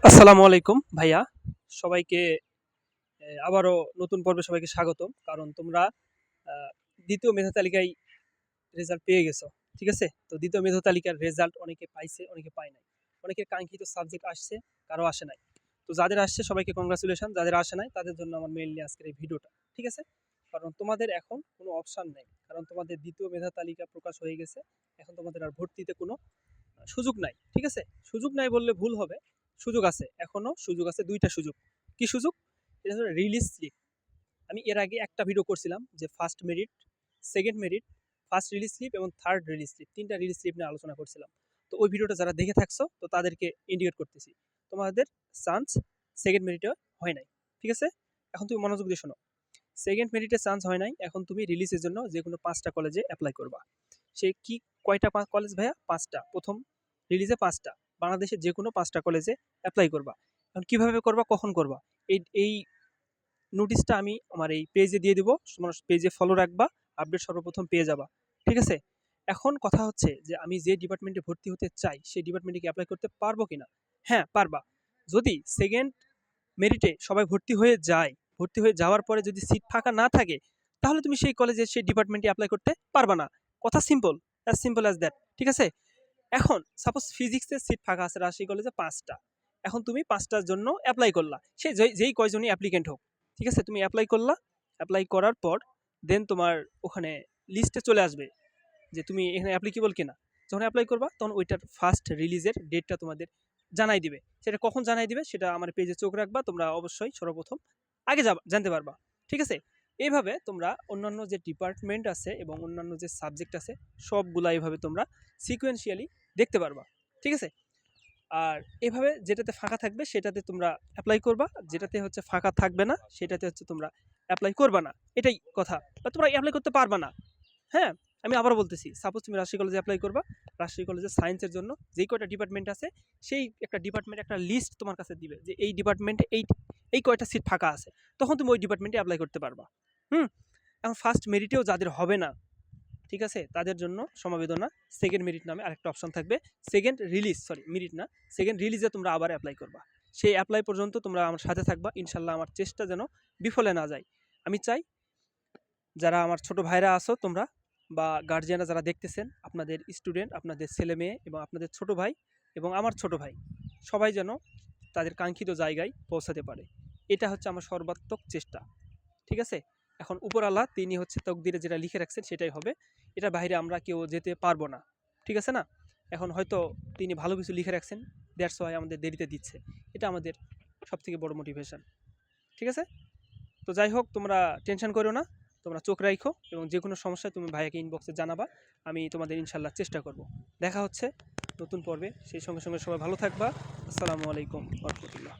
আসসালামু আলাইকুম ভাইয়া। সবাইকে আবারও নতুন পর্বে সবাইকে স্বাগতম। কারণ তোমরা আ ২য় মেধা তালিকায় রেজাল্ট পেয়ে গেছো। ঠিক আছে? তো ২য় মেধা তালিকার রেজাল্ট অনেকে পাইছে, অনেকে পায় নাই। অনেকের কাঙ্ক্ষিত সাবজেক্ট আসছে, কারো আসে নাই। তো যাদের আসছে সবাইকে কংগ্রাচুলেশন। যাদের আসে নাই তাদের জন্য আমার মেইনলি আজকের এই ভিডিওটা। ঠিক আছে? কারণ তোমাদের এখন কোনো অপশন নেই। কারণ তোমাদের ২য় মেধা তালিকা প্রকাশ হয়ে গেছে। এখন তোমাদের আর ভর্তিতে কোনো সুযোগ নাই। ঠিক আছে? সুযোগ নাই বললে ভুল হবে। সুযোগ আছে। এখনো সুযোগ আছে ২ টা সুযোগ। কি সুযোগ? এটা হলো রিলিজ স্লিপ। আমি এর আগে একটা ভিডিও করছিলাম যে first merit, second merit, first release slip এবং থার্ড রিলিজ স্লিপ। ৩ টা রিলিজ স্লিপ নিয়ে আলোচনা করছিলাম। তো ওই ভিডিওটা যারা দেখে থাকছো তো তাদেরকে ইন্ডিকেট করতেছি। তোমাদের চান্স সেকেন্ড মেরিটে হয় নাই। ঠিক আছে? এখন তুমি মনোযোগ দিয়ে শোনো। সেকেন্ড মেরিটে চান্স হয় নাই। এখন তুমি রিলিজের জন্য যেকোনো ৫ টা কলেজে এপ্লাই করবা। সে কি কয়টা কলেজ ভাইয়া? ৫ টা। ১ম রিলিজে ৫ টা। বাংলাদেশের যেকোনো ৫ টা কলেজে এপ্লাই করবা। এখন কিভাবে করবা, কখন করবা? এই নোটিশটা আমি আমার এই পেজে দিয়ে দিব। তোমার পেজে ফলো রাখবা, আপডেট সর্বপ্রথম পেয়ে যাবা। ঠিক আছে? এখন কথা হচ্ছে যে আমি যে ডিপার্টমেন্টে ভর্তি হতে চাই, সেই ডিপার্টমেন্টে কি এপ্লাই করতে পারবো কিনা? হ্যাঁ, পারবা। যদি সেকেন্ড মেরিটে সবাই ভর্তি হয়ে যায়, ভর্তি হয়ে যাওয়ার পরে যদি সিট ফাঁকা না থাকে, তাহলে তুমি সেই কলেজে সেই ডিপার্টমেন্টে এপ্লাই করতে পারবা না। কথা simple, as simple as that. ঠিক আছে? এখন সাপোজ ফিজিক্সের সিট ফাঁকা আছে রাজশাহী কলেজে ৫ টা। এখন তুমি ৫ টার জন্য এপ্লাই করলা। সে যেই কয়জনই অ্যাপ্লিক্যান্ট হোক। ঠিক আছে? তুমি এপ্লাই করলা। এপ্লাই করার পর দেন তোমার ওখানে লিস্টে চলে আসবে যে তুমি এখানে অ্যাপ্লিকেবল কিনা। যখন এপ্লাই করবা তখন ওইটার ফার্স্ট রিলিজের ডেটটা তোমাদের জানাই দিবে। সেটা কখন জানাই দিবে সেটা আমার পেজে চোখ রাখবা। তোমরা অবশ্যই সর্বপ্রথম আগে জানতে পারবা। ঠিক আছে? এইভাবে তোমরা অন্যান্য যে ডিপার্টমেন্ট আছে এবং অন্যান্য যে সাবজেক্ট আছে সবগুলা এভাবে তোমরা সিকোয়েন্সিয়ালি দেখতে পারবা। ঠিক আছে? আর এভাবে যেটাতে ফাঁকা থাকবে সেটাতে তোমরা এপ্লাই করবা। যেটাতে হচ্ছে ফাঁকা থাকবে না সেটাতে হচ্ছে তোমরা এপ্লাই করবা না। এটাই কথা। বা তোমরা এপ্লাই করতে পারবা না। হ্যাঁ? আমি আবারও বলতেছি, সাপোজ তুমি রাজশাহী কলেজে এপ্লাই করবা। রাজশাহী কলেজে সায়েন্সের জন্য যেই কয়টা ডিপার্টমেন্ট আছে, সেই একটা ডিপার্টমেন্ট একটা লিস্ট তোমার কাছে দিবে যে এই ডিপার্টমেন্টে এই কয়টা সিট ফাঁকা আছে। তখন তুমি ওই ডিপার্টমেন্টে এপ্লাই করতে পারবা। হুম? এখন ফার্স্ট মেরিটেও যাদের হবে না, ঠিক আছে? তাদের জন্য সমবেদনা সেকেন্ড মেরিট নামে আরেকটা অপশন থাকবে। সেকেন্ড রিলিজ, সরি মেরিট না, সেকেন্ড রিলিজে তোমরা আবার এপ্লাই করবা। সেই এপ্লাই পর্যন্ত তোমরা আমার সাথে থাকবা। ইনশাল্লাহ আমার চেষ্টা যেন বিফলে না যায়। আমি চাই যারা আমার ছোট ভাইরা আছো তোমরা বা গার্জিয়ানরা যারা দেখতেছেন, আপনাদের স্টুডেন্ট, আপনাদের ছেলে মেয়ে এবং আপনাদের ছোট ভাই এবং আমার ছোট ভাই সবাই যেন তাদের কাঙ্ক্ষিত জায়গায় পৌঁছাতে পারে। এটা হচ্ছে আমার সর্বাত্মক চেষ্টা। ঠিক আছে? এখন উপরওয়ালা তিনি হচ্ছে তকদিরে যেটা লিখে রাখছেন সেটাই হবে। এটার বাইরে আমরা কেউ যেতে পারবো না। ঠিক আছে না? এখন হয়তো তিনি ভালো কিছু লিখে রাখছেন, দ্যাটস ওয়াই আমাদের দেরিতে দিচ্ছে। এটা আমাদের সবথেকে বড় মোটিভেশন। ঠিক আছে? তো যাই হোক, তোমরা টেনশন করো না। তোমরা চোখ রাখো এবং যেকোনো সমস্যায় তুমি ভাইয়াকে ইনবক্সে জানাবা। আমি তোমাদের ইনশাল্লাহ চেষ্টা করব। দেখা হচ্ছে নতুন পর্বে। সেই সঙ্গে সবাই ভালো থাকবা। আসসালামু আলাইকুম ওয়া রাহমাতুল্লাহ।